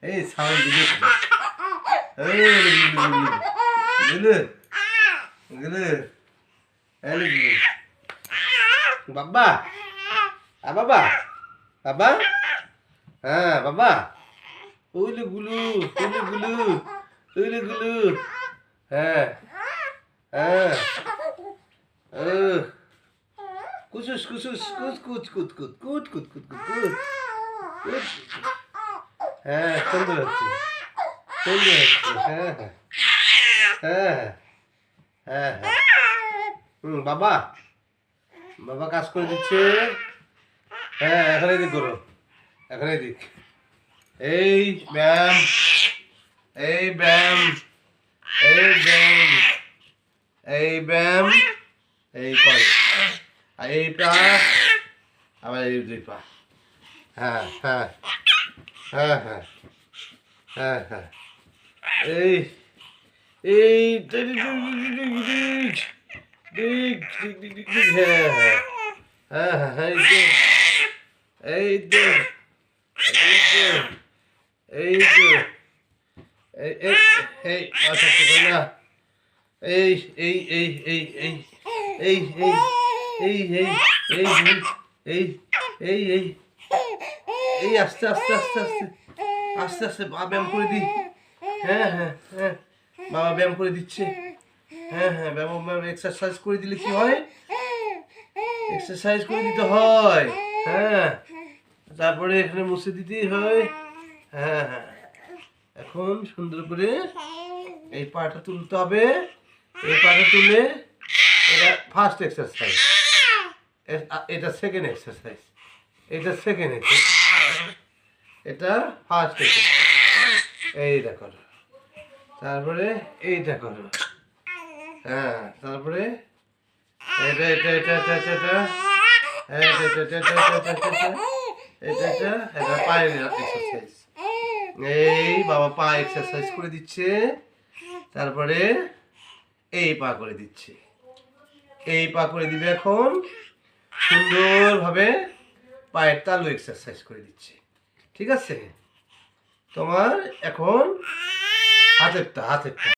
এই সাউন্ড দিলে গেলে গেলে বাবা বাবা বাবা হ্যাঁ বাবা ওইলে গুলু ওইলে গুলু ওইলে গুলু হ্যাঁ হ্যাঁ কুসুস কুসুস কুচ কুচ কুচ কুচ কুচ কুচ কুচ কুচ কুচ হ্যাঁ সুন্দর হচ্ছে সুন্দর হচ্ছে হ্যাঁ হ্যাঁ হ্যাঁ হ্যাঁ বাবা বাবা কাজ করে দিচ্ছে হ্যাঁ এখন এদিক করো এখন এদিক এই ব্যায়াম এই ব্যায়াম এই ব্যায়াম এই ব্যায়াম এই করে আর এই পা আবার এই দুই পা হ্যাঁ হ্যাঁ হ্যাঁ হ্যাঁ হ্যাঁ হ্যাঁ এই এই হ্যাঁ হ্যাঁ হ্যাঁ এই তো এই তো এই তো এই এই এই না এই এই এই এই এই এই এই এই এই এই এই এই এই আস্তে আস্তে আস্তে আস্তে আস্তে আস্তে বাবা ব্যায়াম করে দিই হ্যাঁ হ্যাঁ হ্যাঁ বাবা ব্যায়াম করে দিচ্ছে হ্যাঁ হ্যাঁ ব্যায়াম এক্সারসাইজ করে দিলে কি হয় এক্সারসাইজ করে দিতে হয় হ্যাঁ তারপরে এখানে মুছে দিতেই হয় হ্যাঁ হ্যাঁ এখন সুন্দর করে এই পাটা তুলতে হবে এই পাটা তুলে এটা ফার্স্ট এক্সারসাইজ এটা সেকেন্ড এক্সারসাইজ এটা সেকেন্ড এক্সারসাইজ এটা ফার্স্ট এক্সারসাইজ এইটা করো তারপরে এইটা করো হ্যাঁ তারপরে এটা এটা এটা এটা এটা এটা এটা এটা এটা এটা এটা পায়ের এক্সারসাইজ এই বাবা পা এক্সারসাইজ করে দিচ্ছে তারপরে এই পা করে দিচ্ছে এই পা করে দিবে এখন সুন্দরভাবে পায়ের তালু এক্সারসাইজ করে দিচ্ছে ঠিক আছে তোমার এখন হাতেরটা